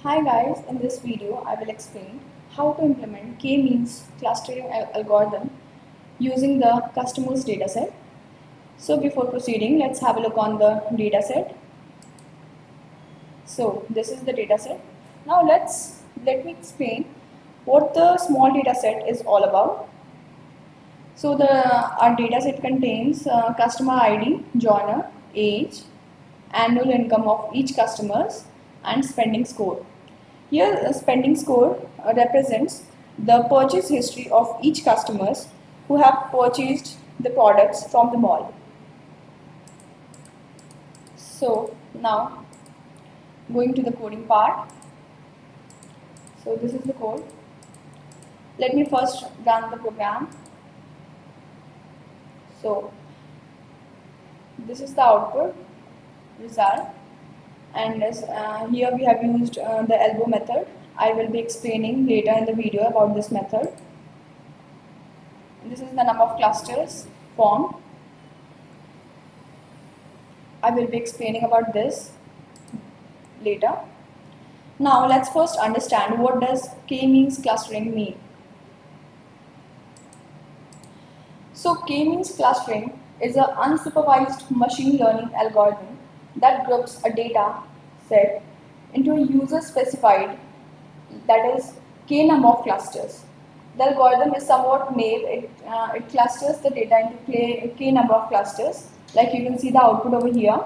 Hi guys, in this video I will explain how to implement k-means clustering algorithm using the customers dataset. So before proceeding, let's have a look on the dataset. So this is the dataset. Now let me explain what the small dataset is all about. So our dataset contains customer ID, joiner, age, annual income of each customers, and spending score. Here, spending score represents the purchase history of each customers who have purchased the products from the mall. So now going to the coding part. So this is the code. Let me first run the program. So this is the output result, and here we have used the elbow method. I will be explaining later in the video about this method. This is the number of clusters formed. I will be explaining about this later. Now let's first understand what does k-means clustering mean. So k-means clustering is an unsupervised machine learning algorithm that groups a data set into a user specified, that is k number of clusters. The algorithm is somewhat naive. It clusters the data into k number of clusters. Like you can see the output over here.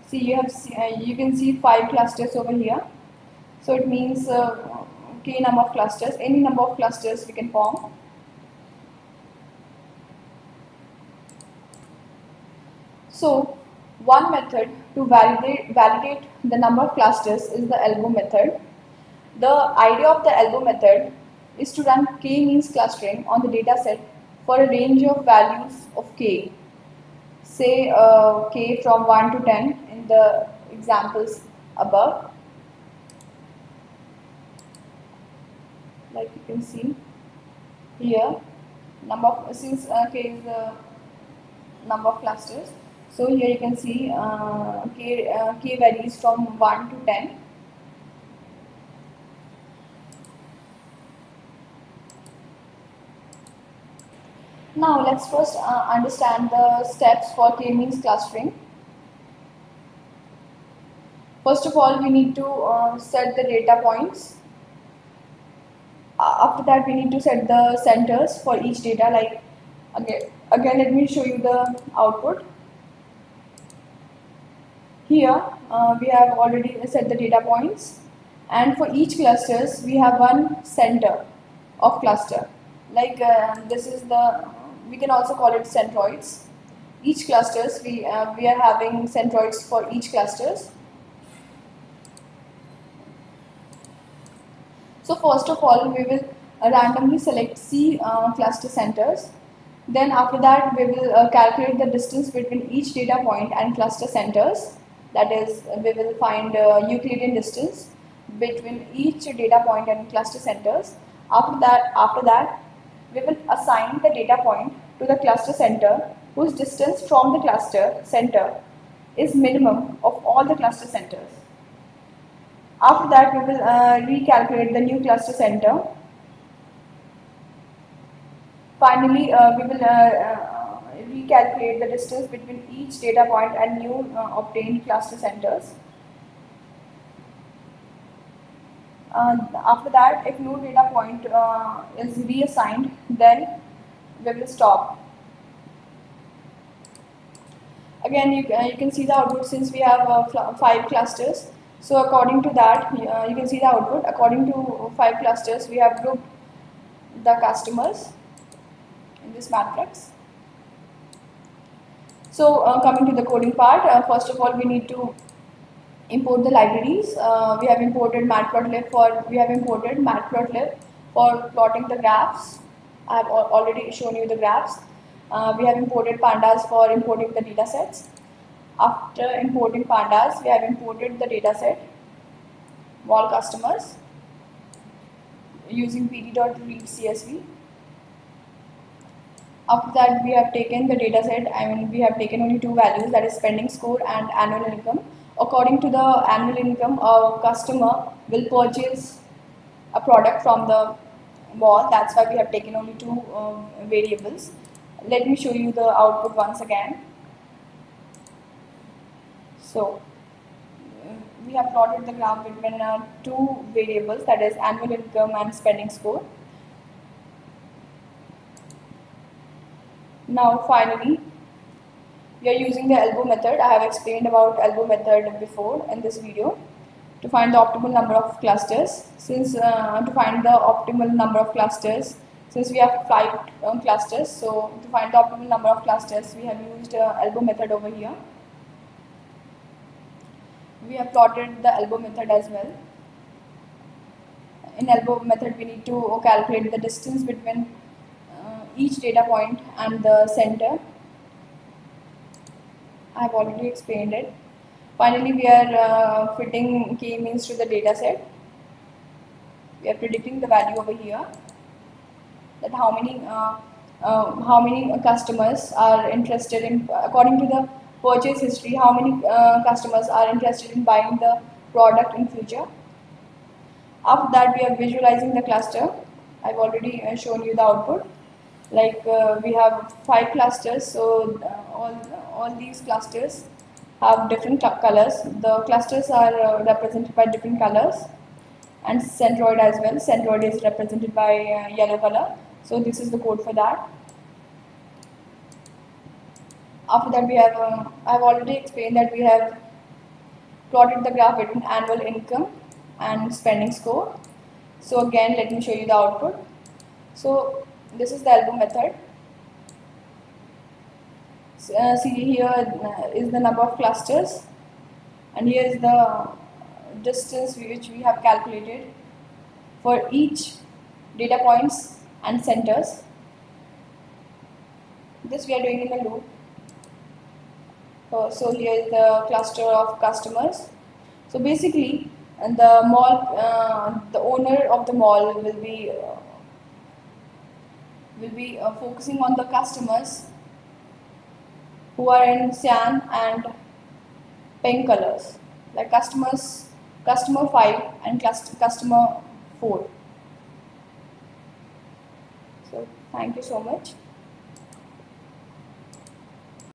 See, you can see 5 clusters over here. So it means k number of clusters. Any number of clusters we can form. So one method to validate the number of clusters is the elbow method. The idea of the elbow method is to run k-means clustering on the dataset for a range of values of k. Say k from 1 to 10 in the examples above. Like you can see here, since k is the number of clusters, so here you can see k varies from 1 to 10. Now let's first understand the steps for k-means clustering. First of all, we need to set the data points. After that, we need to set the centers for each data. Like again, let me show you the output. Here we have already set the data points, and for each clusters we have one center of cluster. Like this is we can also call it centroids. Each clusters we are having centroids for each clusters. So first of all, we will randomly select C cluster centers. Then after that, we will calculate the distance between each data point and cluster centers. That is, we will find Euclidean distance between each data point and cluster centers. After that, we will assign the data point to the cluster center whose distance from the cluster center is minimum of all the cluster centers. After that, we will recalculate the new cluster center. Finally, we will recalculate the distance between each data point and new obtained cluster centers. After that, if no data point is reassigned, then we will stop. Again, you can see the output since we have 5 clusters. So according to that, you can see the output. According to 5 clusters, we have grouped the customers in this matrix. So coming to the coding part, first of all we need to import the libraries. We have imported matplotlib for plotting the graphs. I have already shown you the graphs. We have imported pandas for importing the data sets. After importing pandas, we have imported the dataset mall customers using pd.read CSV. After that, we have taken the data set. We have taken only 2 values, that is spending score and annual income. according to the annual income, a customer will purchase a product from the mall. That's why we have taken only two variables. Let me show you the output once again. So we have plotted the graph between two variables, that is annual income and spending score. Now finally, we are using the elbow method. I have explained about elbow method before in this video, to find the optimal number of clusters. Since to find the optimal number of clusters, since we have 5 clusters, so to find the optimal number of clusters, we have used elbow method over here. We have plotted the elbow method as well. In elbow method, we need to calculate the distance between each data point and the center. I have already explained it. Finally, we are fitting k-means to the data set. We are predicting the value over here, that how many customers are interested in, according to the purchase history, how many customers are interested in buying the product in future. After that, we are visualizing the cluster. I've already shown you the output. Like we have 5 clusters, so all these clusters have different colors. The clusters are represented by different colors, and centroid as well. Centroid is represented by yellow color. So this is the code for that. After that, we have I've already explained that we have plotted the graph between annual income and spending score. So again, let me show you the output. So this is the elbow method. See, here is the number of clusters, and here is the distance which we have calculated for each data points and centers. This we are doing in a loop. So here is the cluster of customers. So basically, the mall, the owner of the mall will be focusing on the customers who are in cyan and pink colors, like customer 5 and customer 4. So thank you so much.